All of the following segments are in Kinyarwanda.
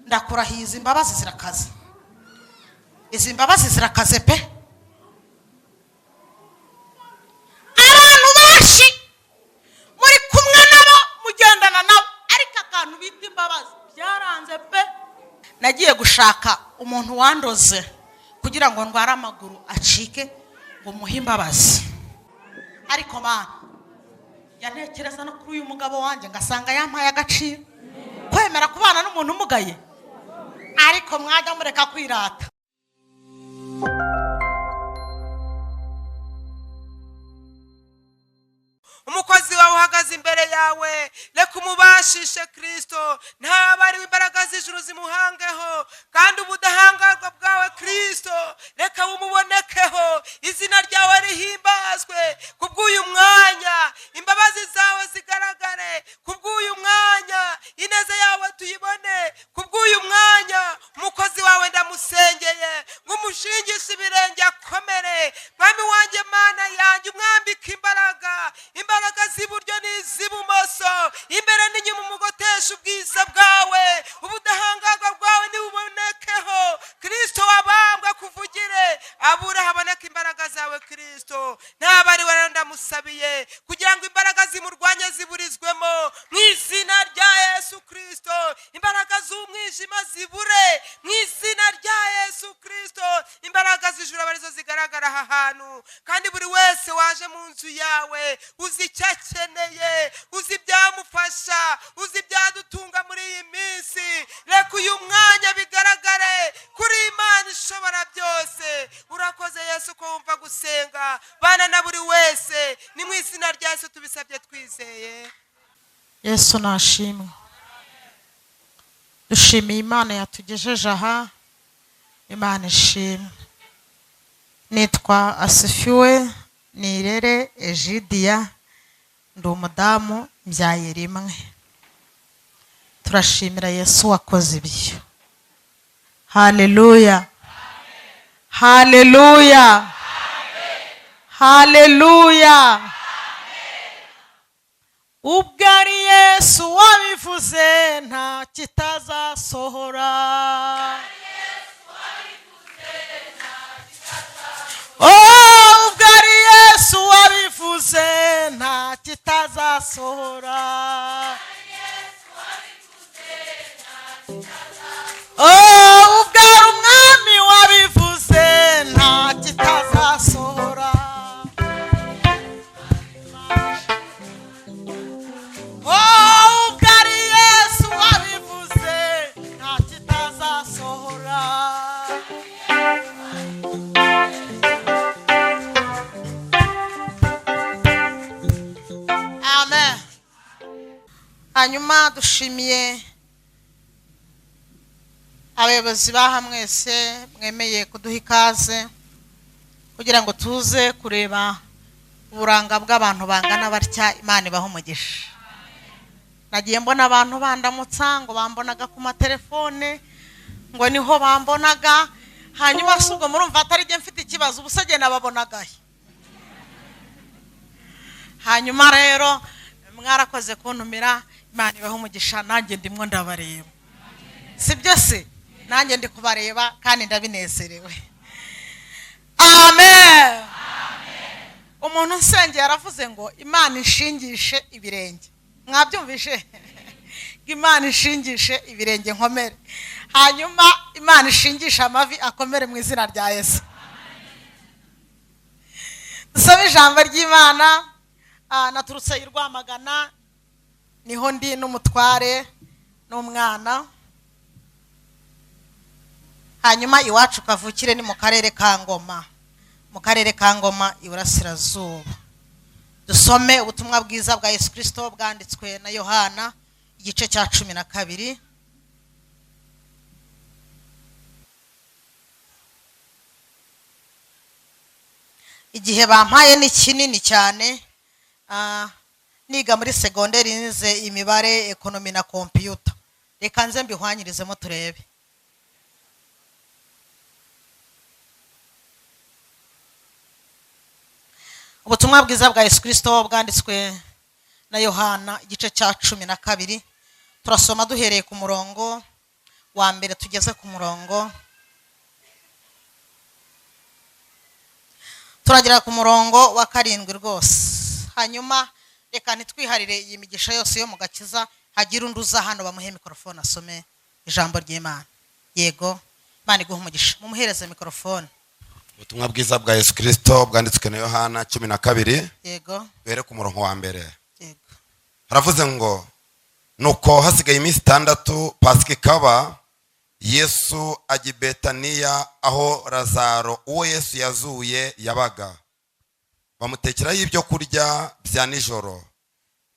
ndakurahiye izi mbabazi zirakaze. Izi mbabazi zirakaze pe. Abantu benshi muri kumwe nabo mugendana nabo ariko akantu bita imbabazi byaranze pe. Nagiye gushaka umuntu wandoze kugira ngo ndware amaguru acike ngo muhe imbabazi, ariko mana yantekereza no kuri uyu mugabo wanjye ngasanga yampaye agaciro. Kwemera kubana n'umuntu umugaye, ariko mwajya mureka kwirata. Umukozi wawe uhagaze imbere yawe, reka umubashishe Kristo. Ntabari imbaraga z'ijuru zimuhangeho, kandi ubudahangarwa bwawe Kristo reka bumubonekeho. Izina ryawe rihimbazwe kubw'uyu mwanya, imbabazi zawe zigaragare kubw'uyu mwanya, ineza yawe tuyibone kubw'uyu mwanya. Umukozi wawe ndamusengeye ngo umushingishe ibirenge akomere. Mwami wanjye, Mana yanjye, umwambike imbaraga z'iburyo n'iz'ibumoso, imbere n'inyuma, umugotesha ubwiza bwawe. Ubudahangarwa bwawe nibubonekeho Kristo, wabambwe kuvugire. Abura haboneka imbaraga zawe Kristo. Ntabari rero ndamusabiye kugira ngo imbaraga zimurwanye ziburizwemo mu izina rya Yesu Kristo. Imbaraga z'umwijima zibure mu izina rya Yesu Kristo. Imbaraga z'ijuru abarizo zigaragara aha hantu, kandi buri wese waje mu nzu yawe uzi icyo akeneye, uzi ibyamufasha, uzi ibyadutunga muri iyi minsi. Reka uyu mwanya bigaragare kuri Imana ishobora byose. Urakoze Yesu ko wumva gusenga bana na buri wese, ni mu izina rya Yesu tubisabye twizeye. Yesu nashimwe. Dushimiye Imana yatugejeje aha. Imana ishimwe. Nitwa Asifiwe Nirere Egidia, ndi umudamu mbyaye rimwe. Turashimira Yesu wakoze ibyo. Haleluya, haleluya, haleluya. Ubwo ari Yesu wabivuze nta kitazasohora. Oh, ubwo ari Yesu wabivuze nta kitazasohora. Oh, ubwo ari Umwami wabivuze nta kitazasohora. Oh, ubwo ari Yesu wabivuze nta kitazasohora. Amen. Hanyuma dushimiye abayobozi baha mwese mwemeye kuduha ikaze kugira ngo tuze kureba uburanga bw'abantu bangana batya. Imana ibaha umugisha. Nagiye mbona abantu bandamutsa ngo bambonaga ku matelefone, ngo niho bambonaga. Hanyuma subwo murumva atari je mfite ikibazo, ubusage nababonagaye. Hanyuma rero mwarakoze kuntumira. Imana ibaha umugisha. Nanjye ndimwo ndabareba, sibyo se? Nanjye ndi kubareba kandi ndabinezerewe. Amen. Umuntu nsenge yaravuze ngo Imana ishingishe ibirenge. Mwabyumvishe? Imana ishingishe ibirenge nkomere. Hanyuma Imana ishingishe amavi akomere mu izina rya Yesu. Dusome ijambo ry'Imana. Naturutse i Rwamagana, niho ndi n'umutware n'umwana. Hanyuma iwacu kavukire ni mu karere ka Ngoma, mu karere ka Ngoma iburasirazuba. Dusome ubutumwa bwiza bwa Yesu Kristo bwanditswe na Yohana igice cya 12. Igihe bampaye ni kinini cyane. Niga muri segonderi nize imibare, ekonomi na computer. Reka nze mbihwanyirizemo turebe. Ubutumwa bwiza bwa Yesu Kristo bwanditswe na Yohana igice cya 12. turasoma duhereye ku murongo wa mbere tugeze ku murongo turagera ku murongo wa 7 rwose. Hanyuma reka ntitwiharire iyi migisha yose yo mu gakiza, hagira undi uza hano bamuhe mikrofone asome ijambo ry'Imana. Yego, Imana iguha umugisha, mumuhereze mikrofone. Ubutumwa bwiza bwa Yesu Kristo bwanditswe na Yohana 12. Yego. Bere ku murongo wa mbere. Yego. Haravuze ngo nuko hasigaye iminsi 6 Pasika ikaba, Yesu ajya i Betaniya aho Lazaro uwo Yesu yazuye yabaga. Bamutekeraho ibyo kurya bya nijoro.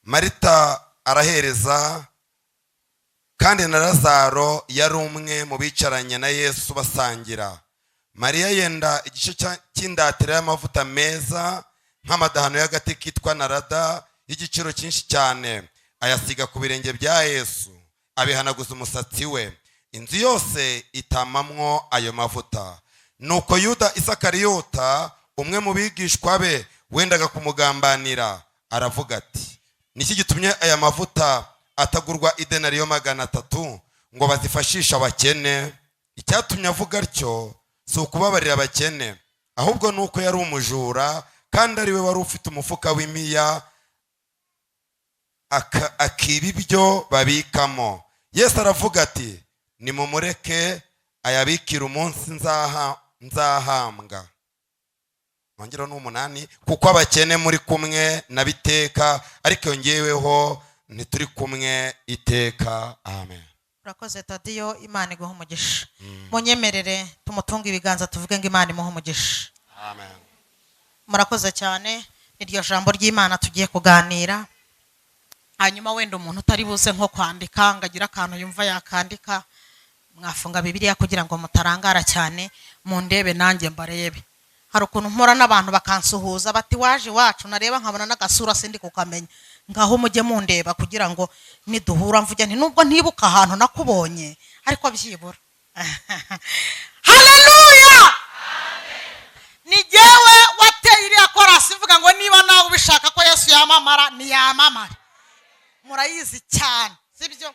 Marita arahereza, kandi na Lazaro yari umwe mu bicaranye na Yesu basangira. Mariya yenda igice cy'indatira y'amavuta meza nk'amadahano y'agati kitwa narada y'igiciro cyinshi cyane, ayasiga ku birenge bya Yesu, abihanaguza umusatsi we. Inzu yose itamamwo ayo mavuta. Nuko Yuda Isakariyota, umwe mu bigishwa be wendaga kumugambanira, aravuga ati, niki gitumye aya mavuta atagurwa idenariyo 300 ngo bazifashisha abakene? Icyatumye avuga atyo si ukubabarira abakene, ahubwo nuko yari umujura, kandi ari we wari ufite umufuka w'imiya akiba ibyo babikamo. Yesu aravuga ati, nimumureke ayabikira umunsi nzahambwa. Mwongera n'umunani, kuko abakene muri kumwe nabiteka, ariko yongeweho ntituri kumwe iteka. Amen. Urakoze Tadiyo, Imana iguha umugisha. Munyemerere tumutunga ibiganza tuvuge ngo Imana imuha umugisha. Amen. Murakoze cyane, iryo jambo ry'Imana tugiye kuganira. Hanyuma wenda umuntu utari buze nko kwandika ngagira akantu yumva yakandika, mwafunga Bibiliya kugira ngo mutarangara cyane, mundebe nanjye mbarebe. Hari ukuntu mpora n'abantu bakansuhuza bati waje wacu, nareba nkabona n'agasura sindi kukamenya. Ngaho mujye mundeba kugira ngo niduhura mvuge nti nubwo ntibuka ahantu nakubonye ariko byibura. Haleluya! Amen. Ni jewe wateye iriya korasi ivuga ngo niba nawe ubishaka ko Yesu yamamara ni yamamare. Murayizi cyane, sibyo?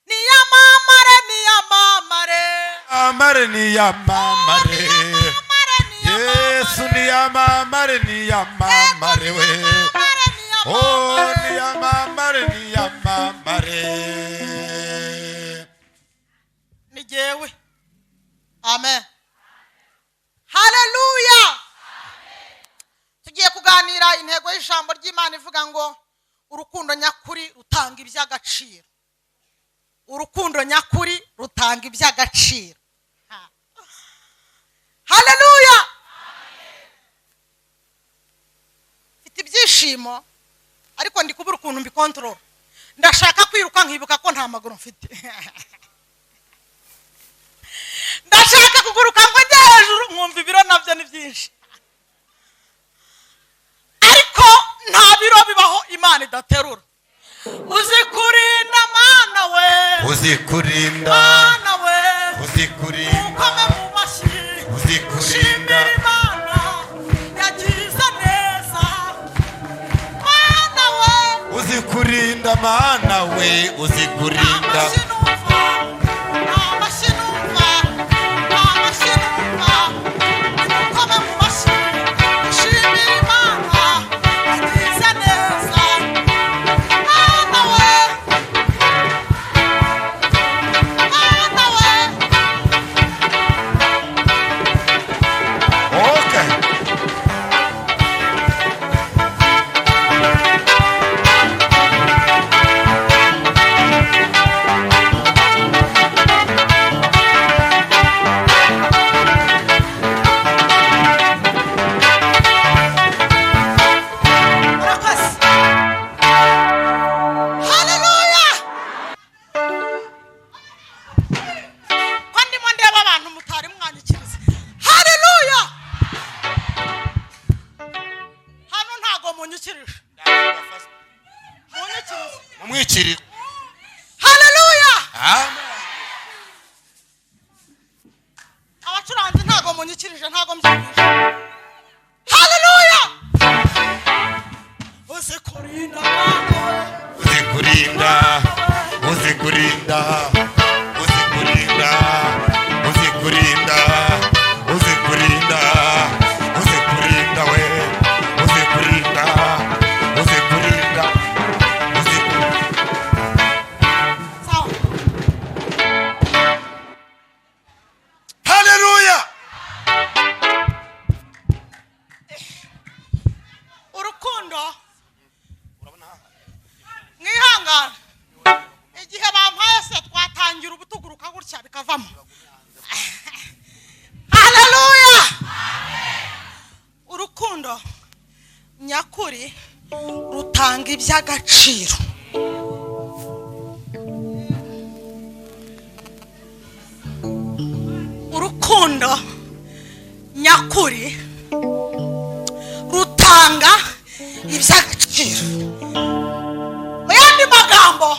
Ni yamamare, ni yamamare. Amare ni yamamare. Yesu ni yamamare, ni yamamare we. Oh, ni yamamare, ni yamamare. Ni jewe. Amen. Haleluya. Tugiye kuganira intego y'ijambo ry'Imana ivuga ngo urukundo nyakuri rutanga iby'agaciro. Urukundo nyakuri rutanga iby'agaciro. Haleluya. Mfite ibyishimo ariko ndi kubura ukuntu mbikontorora. Ndashaka kwiruka nkibuka ko nta maguru mfite. Ndashaka kuguruka ngo njye hejuru nkumva ibiro nabyo ni byinshi. Ariko nta biro bibaho Imana idaterura. Uzikurinda Mana we. Uzikurinda Mana we. Uzikurinda Ukome mu mashyi. Uzikurinda Imana yagize neza. Mana we. Uzikurinda Mana we. Uzikurinda iby'agaciro. Urukundo nyakuri rutanga iby'agaciro. Mu yandi magambo,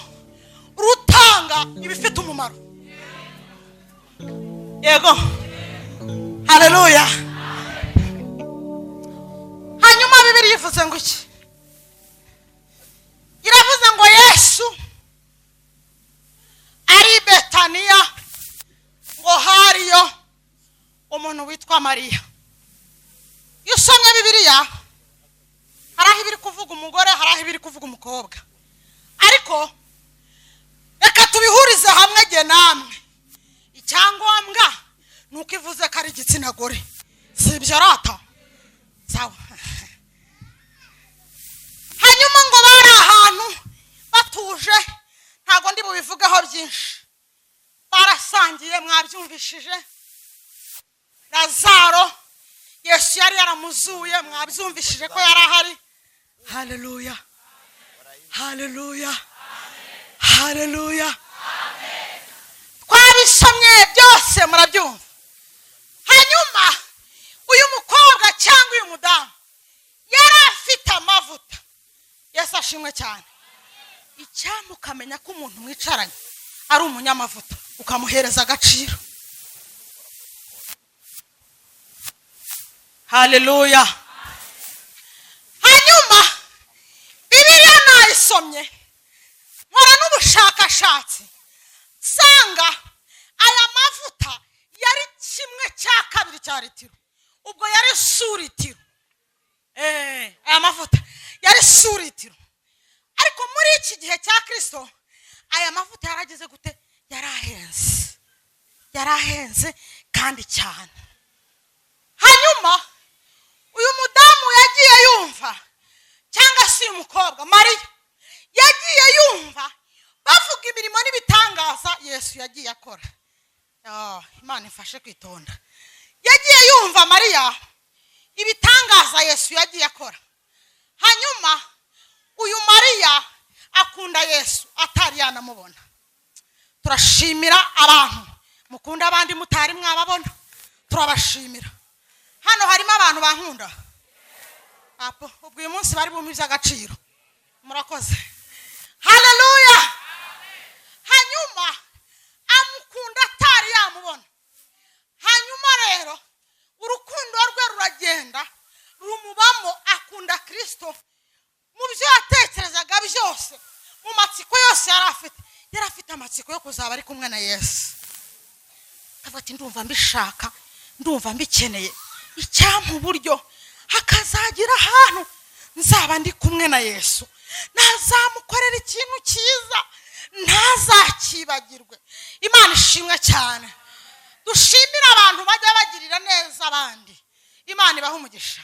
rutanga ibifite umumaro. Yego, haleluya. Hanyuma Bibiliya ivuze ngo iki? Iravuze ngo Yesu ari i Betaniya, ngo hariyo umuntu witwa Mariya. Iyo usomye Bibiliya, hari aho ibiri kuvuga umugore, hari aho ibiri kuvuga umukobwa, ariko reka tubihurize hamwe jye namwe. Icyangombwa ni uko ivuze ko ari igitsina gore, si ibyo rata? Sawa. Hanyuma ngo bari ahantu batuje, ntago ndi bubivugaho byinshi. Barasangiye, mwabyumvishije. Lazaro Yesu yari yaramuzuye, mwabyumvishije ko yari ahari. Haleluya, haleluya, haleluya. Twabisomye byose murabyumva. Hanyuma uyu mukobwa cyangwa uyu mudamu yari afite amavuta. Yesu ashimwe cyane. Icyampa ukamenya ko umuntu mwicaranye ari umunyamavuta, ukamuhereza agaciro. Haleluya. Hanyuma Bibiliya nayisomye, nkora n'ubushakashatsi, sanga aya mavuta yari 1/2 cya litiro. Ubwo yari suritiro. Aya mavuta yari suritiro. Ariko muri iki gihe cya Kristo aya mavuta yarageze gute? Yarahenze kandi cyane. Hanyuma uyu mudamu yagiye yumva, cyangwa se uyu mukobwa Mariya yagiye yumva bavuga imirimo n'ibitangaza Yesu yagiye akora. Imana ifashe kwitonda. Yagiye yumva Mariya ibitangaza Yesu yagiye akora. Hanyuma uyu Mariya akunda Yesu atari yanamubona. Turashimira abantu mukunda abandi mutari mwababona, turabashimira. Hano harimo abantu bankunda. Apo ubwo uyu munsi bari bumviza agaciro. Murakoze. Haleluya. Hanyuma amukunda atari yamubona. Hanyuma rero urukundo rwe ruragenda rumubamo, akunda Kristo mu byo yatekerezaga byose, mu matsiko yose yari afite amatsiko yo kuzaba ari kumwe na Yesu. Afati ndumva mbishaka, ndumva mbikeneye. Icyampa uburyo hakazagira ahantu nzaba ndi kumwe na Yesu, nazamukorera ikintu cyiza, ntazakibagirwe. Imana ishimwe cyane. Dushimira abantu bajya bagirira neza abandi, Imana ibaha umugisha.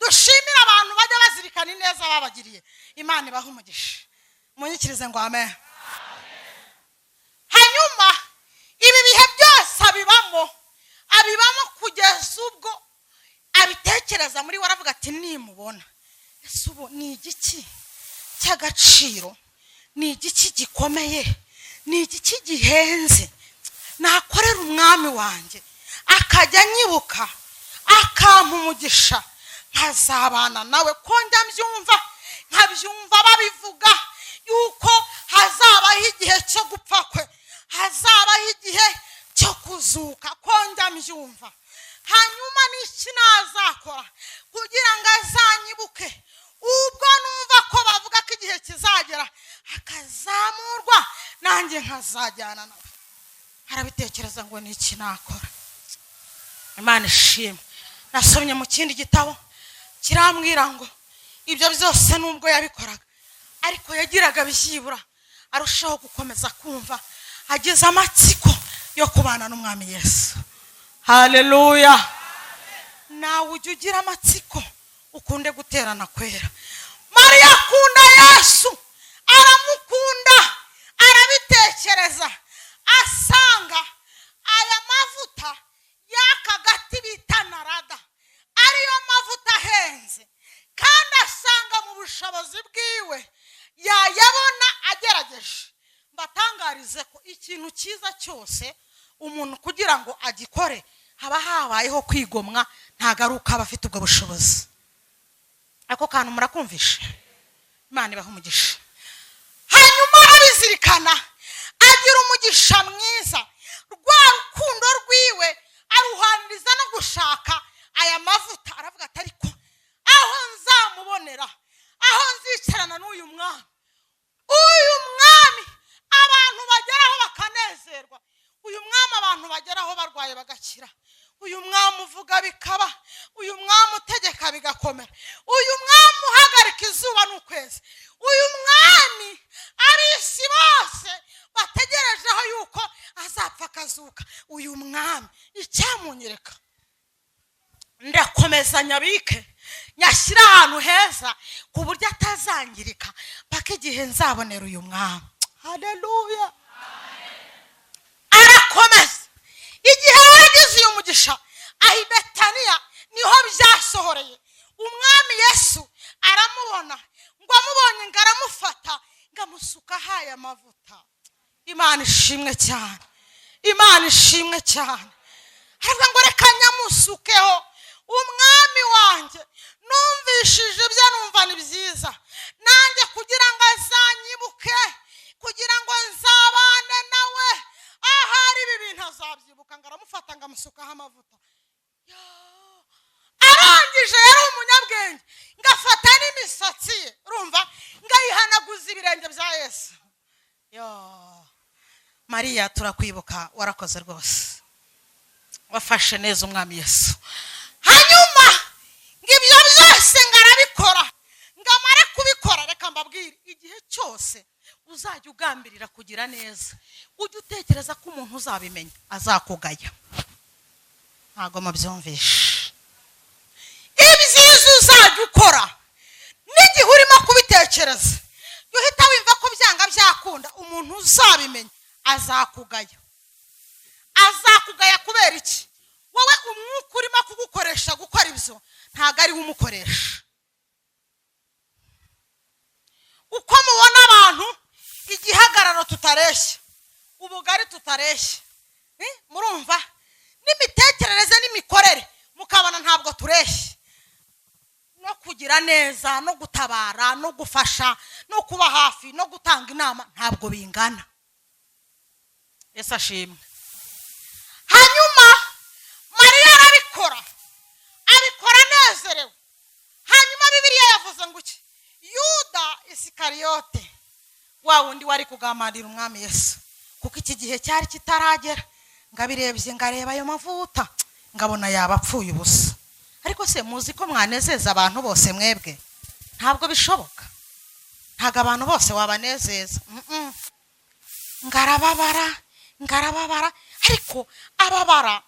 Dushimira abantu bajya bazirikana neza babagiriye, Imana ibaha umugisha. Munyikirize ngo amen. Hanyuma ibi bihe byose abibamo kugeza ubwo abitekereza muri we, aravuga ati nimubona ese ubu ni igiki cy'agaciro, ni igiki gikomeye, ni igiki gihenze nakorera umwami wanjye akajya nyibuka akampa umugisha, nkazabana nawe. Ko njya mbyumva nkabyumva babivuga yuko hazabaho igihe cyo gupfa kwe, hazabaho igihe cyo kuzuka. Ko njya mbyumva. Hanyuma n'iki nazakora kugira ngo azanyibuke ubwo numva ko bavuga ko igihe kizagera akazamurwa, nanjye nkazajyana nawe. Harabitekereza ngo ni iki nakora. Imana ishimwe. Nasomye mu kindi gitabo kirambwira ngo ibyo byose nubwo yabikoraga, ariko yagiraga byibura arushaho gukomeza kumva ageze amatsiko yo kubana n'umwami Yesu. Haleluya. Nawe ujye ugira amatsiko, ukunde guterana kwera. Mariya akunda Yesu, aramukunda, arabitekereza, asanga aya mavuta y'akagati bita narada ariyo mavuta ahenze, kandi asanga mu bushobozi bwiwe cyiza cyose umuntu kugira ngo agikore haba habayeho kwigomwa, ntagaruka aba afite ubwo bushobozi. Ako kantu murakumvisha? Imana ibaha umugisha. Hanyuma arabizirikana, agira umugisha mwiza, rwa rukundo rwiwe aruhaniriza no gushaka aya mavuta. Aravuga ati ariko aho nzamubonera, aho nzicarana n'uyu mwami, uyu mwami abantu bageraho bakanezerwa, uyu mwami abantu bageraho barwaye bagakira, uyu mwami uvuga bikaba, uyu mwami utegeka bigakomera, uyu mwami uhagarika izuba n'ukwezi, uyu mwami ab'isi bose bategerejeho yuko azapfa akazuka, uyu mwami icyamunyereka ndakomeza nyabike, nyashyira ahantu heza ku buryo atazangirika paka igihe nzabonera uyu mwami. Haleluya. Arakomeza. Igihe yagize uyu mugisha ahi Betaniya niho byasohoreye. Umwami Yesu aramubona, ngo amubonye ngo aramufata ngo amusuka haya amavuta. Imana ishimwe cyane, Imana ishimwe cyane. Aravuga ngo reka nyamusukeho, umwami wanjye numvishije ibyo numva ni byiza, nanjye kugira ngo azanyibuke, kugira ngo nzabane nawe, ahari ibi bintu azabyibuka. ngo aramufata ngo amusukaho amavuta. Arangije yari umunyabwenge, ngafata n'imisatsi ye, urumva, ngayihanaguza ibirenge bya Yesu. Mariya turakwibuka, warakoze rwose, wafashe neza umwami Yesu. Hanyuma ngibyo byose ngarabikora, ngamara kubikora, reka mbabwire, igihe cyose uzajya ugambirira kugira neza, ujye utekereza ko umuntu uzabimenya azakugaya. Ntago mubyumvishe. Ibyiza uzajya ukora n'igihe urimo kubitekereza, uhita wimva ko byanga byakunda, umuntu uzabimenya azakugaya. Azakugaya kubera iki? Wowe umwuka urimo kugukoresha gukora ibyo ntago ari umukoresha. Uko mubona abantu igihagararo tutareshya, ubugari tutareshya, murumva, n'imitekerereze n'imikorere mukabana ntabwo tureshya, no kugira neza, no gutabara, no gufasha, no kuba hafi, no gutanga inama ntabwo bingana. Yesu ashimwe. Hanyuma Mariya arabikora, abikora nezerewe. Hanyuma Bibiliya yavuze ngo iki? Yuda Isikariyote, wa wundi wari kugamanira umwami Yesu, kuko iki gihe cyari kitaragera, ngabirebye ngareba ayo mavuta ngabona yabapfuye ubusa. Ariko se muzi ko mwanezeza abantu bose mwebwe? Ntabwo bishoboka. Ntago abantu bose wabanezeza. Ngarababara, ariko ababara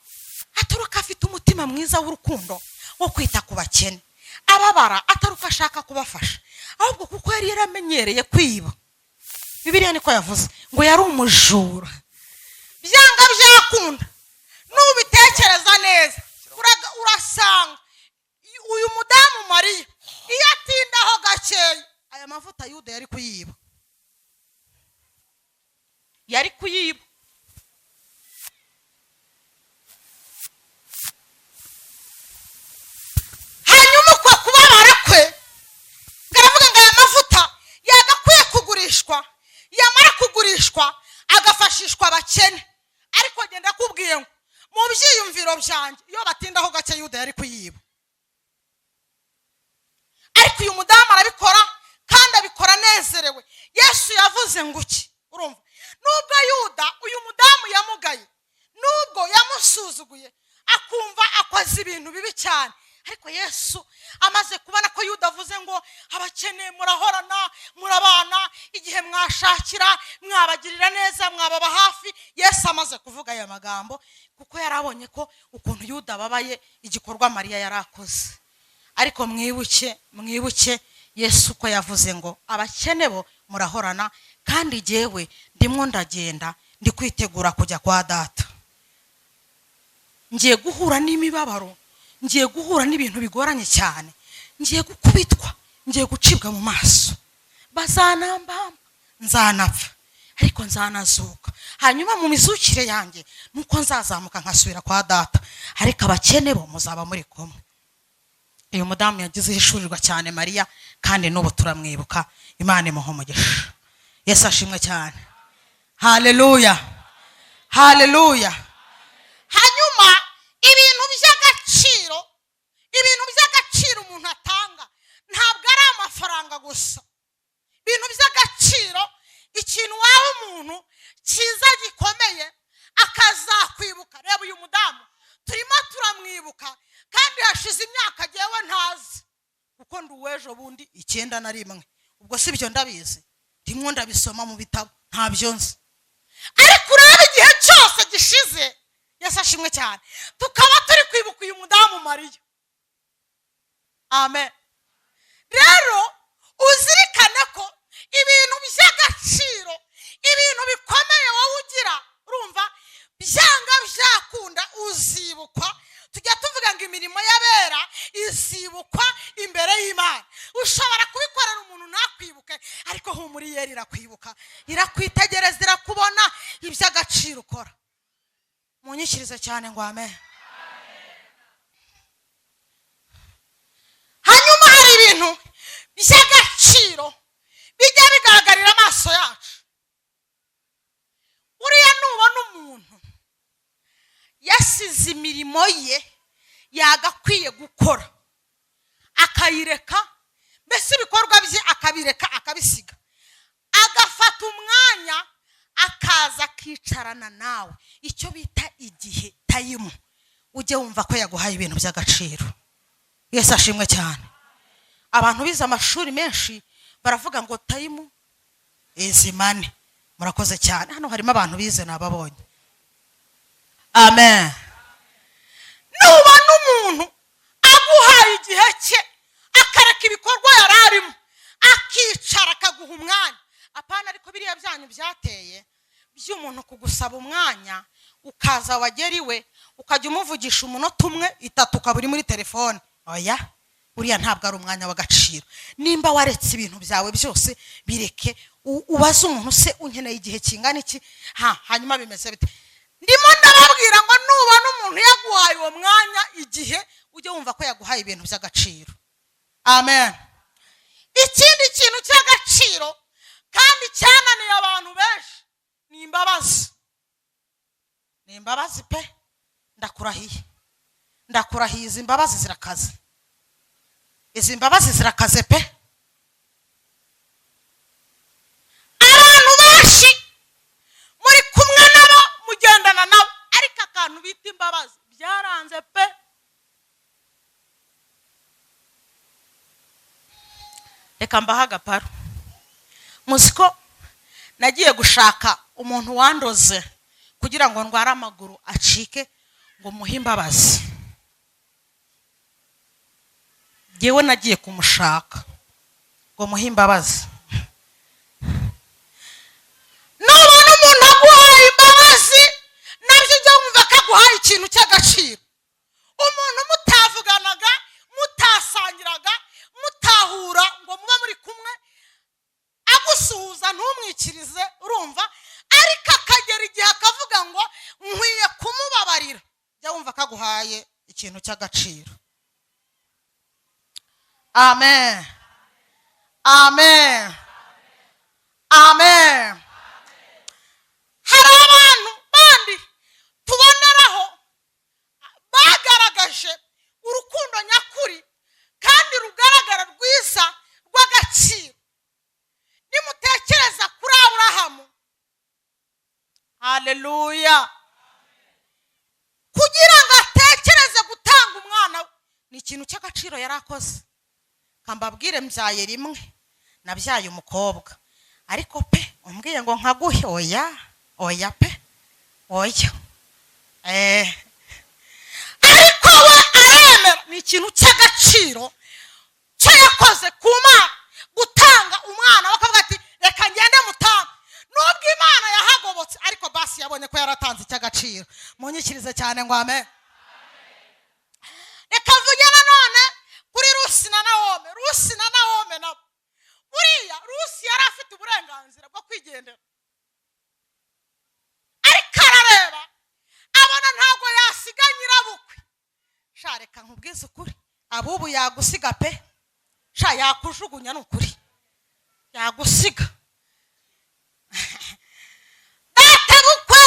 aturuka afite umutima mwiza w'urukundo wo kwita ku bakene. Ababara ataruka ashaka kubafasha, ahubwo kuko yari yaramenyereye kwiba. Bibiliya niko yavuze ngo yari umujura. Byanga byakunda n'ubitekereza neza, urasanga uyu mudamu Mariya iyo atindaho gakeya, aya mavuta Yuda yari kuyiba. Hanyuma kwa kubabara kwe, ngaravuga ngo aya mavuta yagakwiye kugurishwa, yamara kugurishwa agafashishwa abakene. Ariko genda kubwiye ngo mu byiyumviro byanjye iyo batindaho gake Yuda yari kuyiba. Ariko uyu mudamu arabikora kandi abikora nezerewe. Yesu yavuze ngo iki? Urumva, nubwo Yuda uyu mudamu yamugaye, nubwo yamusuzuguye, akumva akoze ibintu bibi cyane, ariko Yesu amaze kubona ko Yuda avuze ngo abakene murahorana, murabana, igihe mwashakira mwabagirira neza, mwababa hafi. Yesu amaze kuvuga aya magambo kuko yarabonye ko ukuntu Yuda babaye igikorwa Mariya yarakoze. Ariko mwibuke Yesu ko yavuze ngo abakene bo murahorana, kandi jewe ndimo ndagenda ndi kwitegura kujya kwa Data. Ngiye guhura n'imibabaro, ngiye guhura n'ibintu bigoranye cyane, ngiye gukubitwa, ngiye gucibwa mu maso, bazanambamba, nzanapfa, ariko nzanazuka. Hanyuma mu mizukire yanjye nuko nzazamuka nkasubira kwa data, ariko abakene bo muzaba muri kumwe. Uyu mudamu yagize ishurirwa cyane Mariya, kandi n'ubu turamwibuka. Imana imuhe umugisha. Yesu ashimwe cyane. Haleluya, haleluya. Hanyuma ibintu by'agaciro umuntu atanga ntabwo ari amafaranga gusa. Ibintu by'agaciro, ikintu wawe umuntu cyiza gikomeye akazakwibuka. Reba uyu mudamu turimo turamwibuka, kandi hashize imyaka jewe ntazi kuko nduwejo bundi 91. Ubwo si byo ndabizi, ndimo ndabisoma mu bitabo, ntabyo nzi. Ariko uraba igihe cyose gishize, Yesu ashimwe cyane, tukaba turi kwibuka uyu mudamu Mariya. Amen. Rero uzirikane ko ibintu by'agaciro, ibintu bikomeye wowe ugira, urumva byanga byakunda uzibukwa. Tujya tuvuga ngo imirimo y'abera izibukwa imbere y'Imana. Ushobora kubikorera umuntu ntakwibuke, ariko humuri yera irakwibuka, irakwitegereza, irakubona iby'agaciro ukora. Munyikirize cyane ngo amen. Hanyuma hari ibintu by'agaciro bijya bigaragarira amaso yacu. Uriya nubona umuntu yasize imirimo ye yagakwiye gukora akayireka, mbese ibikorwa bye akabireka akabisiga, agafata umwanya akaza akicarana nawe, icyo bita igihe, tayimu, ujye wumva ko yaguhaye ibintu by'agaciro. Yesu ashimwe cyane. Abantu bize amashuri menshi baravuga ngo tayimu is money. Murakoze cyane. Hano harimo abantu bize nababonye. Amen. Nubona umuntu aguhaye igihe cye akareka ibikorwa yararimo akicara akaguha umwanya, apana ariko biriya byanyu byateye by'umuntu kugusaba umwanya ukaza wageriwe ukajya umuvugisha umunota umwe 3 ukaburi muri telefone. Oya, uriya ntabwo ari umwanya w'agaciro. Nimba waretse ibintu byawe byose bireke, ubaze umuntu se unkeneye igihe kingana iki, hanyuma bimeze bite. Ndimo ndababwira ngo nubona umuntu yaguhaye uwo mwanya igihe, ujye wumva ko yaguhaye ibintu by'agaciro. Amen. Ikindi kintu cy'agaciro kandi cyananiye abantu benshi ni imbabazi. Ni imbabazi pe, ndakurahiye izi imbabazi zirakaze. Izi imbabazi zirakaze pe. Abantu benshi muri kumwe nabo mugendana nabo, ariko akantu bita imbabazi byaranze pe. Reka mbaha agaparo. Muziko nagiye gushaka umuntu wandoze kugira ngo ndware amaguru acike ngo muhe imbabazi. Yewe nagiye kumushaka ngo muhe imbabazi. Nubona umuntu aguhaye imbabazi, nabyo ujya wumva ko aguhaye ikintu cy'agaciro. Umuntu mutavuganaga, mutasangiraga, mutahura ngo muba muri kumwe, agusuhuza ntumwikirize, urumva, ariko akagera igihe akavuga ngo nkwiye kumubabarira, jya wumva ko aguhaye ikintu cy'agaciro. Amen. Amen. Amen. Hari abantu bandi tuboneraho bagaragaje urukundo nyakuri kandi rugaragara rwiza rw'agaciro. Nimutekereza kuri Aburahamu, haleluya, kugira ngo atekereze gutanga umwana we, ni ikintu cy'agaciro yarakoze. Kambabwire mbyaye rimwe, nabyaye umukobwa, ariko pe umbwiye ngo nkaguhe, oya pe, oya. Ariko we aremera, ni ikintu cy'agaciro cyo yakoze ku Mana, gutanga umwana bakavuga ati reka ngende mutanga. Nubwo Imana yahagobotse, ariko basi yabonye ko yaratanze icy'agaciro. Munyikirize cyane ngo amen. Reka mvuge nanone kuri Rusi na Naome nabo. Uriya Rusi yari afite uburenganzira bwo kwigendera, nkubwiza ukuri abubu yagusiga pe sha yakujugunya n'ukuri yagusiga databukwe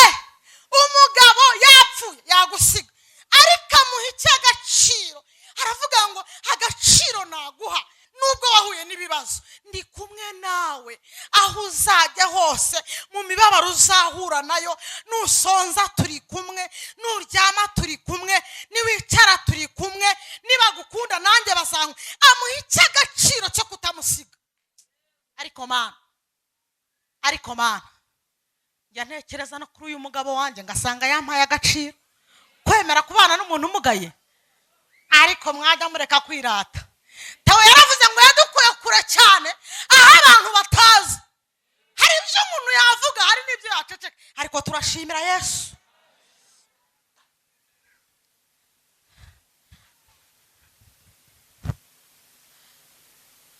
umugabo yapfuye yagusiga ariko amuha icy'agaciro aravuga ngo agaciro naguha nubwo wahuye n'ibibazo ndi kumwe nawe aho uzajya hose mu mibabaro uzahura nayo nusonza turi kumwe nuryama turi kumwe niwicara turi kumwe nibagukunda nanjye basanga amuha icy'agaciro cyo kutamusiga ariko mana njya ntekereza no kuri uyu mugabo wanjye ngasanga yampaye agaciro kwemera kubana n'umuntu umugaye ariko mwajya mureka kwirata tawe yaravuze ngo yadukuye kure cyane aho abantu batazi hari ibyo umuntu yavuga hari n'ibyo yaceceka ariko turashimira Yesu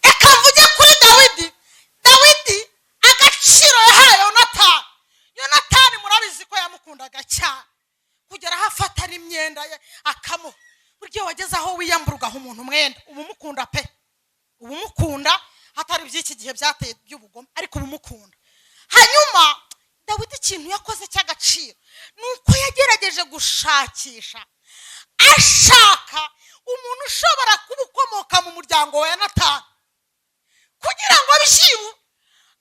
eka mvuge kuri Dawidi agaciro yahaye Yonatani murabizi ko yamukundaga cyane kugera aho afata n'imyenda ye akamuha buryo wageze aho wiyamburugaho umuntu umwenda ubumukunda pe ubumukunda hatari by'iki gihe byateye by'ubugome ariko ubumukunda hanyuma Dawidi ikintu yakoze cy'agaciro nuko yagerageje gushakisha ashaka umuntu ushobora kubukomoka mu muryango wa Yonatani kugira ngo bishimu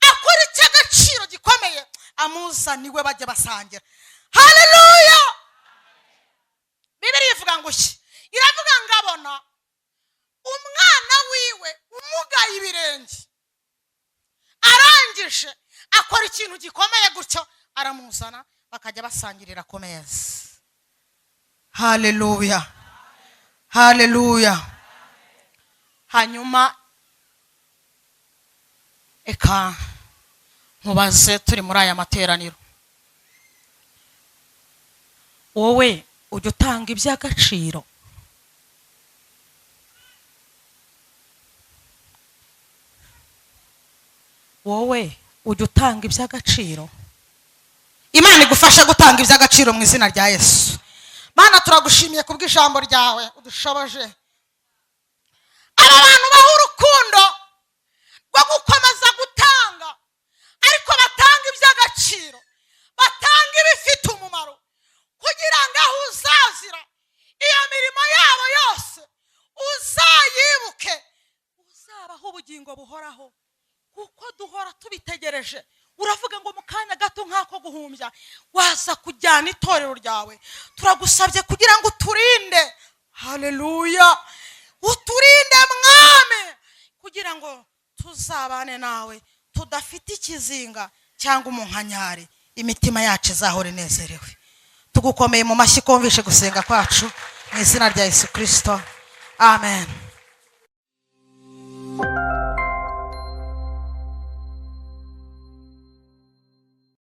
akora icy'agaciro gikomeye amuzaniwe bajye basangira haleluya Bibiliya ivuga ngo iravuga ngabona umwana wiwe umugaye ibirenge arangije akora ikintu gikomeye gutyo aramuzana bakajya basangirira ku meza haleluya hanyuma eka nkubaze turi muri aya materaniro wowe ujya utanga iby'agaciro Imana igufasha gutanga iby'agaciro mu izina rya Yesu Mana turagushimiye kubw'ijambo ryawe udushoboje aba bantu baha urukundo rwo gukomeza gutanga ariko batanga iby'agaciro batanga ibifite umumaro kugira ngo aho uzazira iyo mirimo yabo yose uzayibuke uzabaho ubugingo buhoraho kuko duhora tubitegereje uravuga ngo mu kanya gato nk'ako guhumbya waza kujyana itorero ryawe turagusabye kugira ngo uturinde haleluya uturinde mwami kugira ngo tuzabane nawe tudafite ikizinga cyangwa umunkanyari imitima yacu izahora inezerewe tugukomeye mu mashyi kumvishe gusenga kwacu mu izina rya Yesu Kristo amen.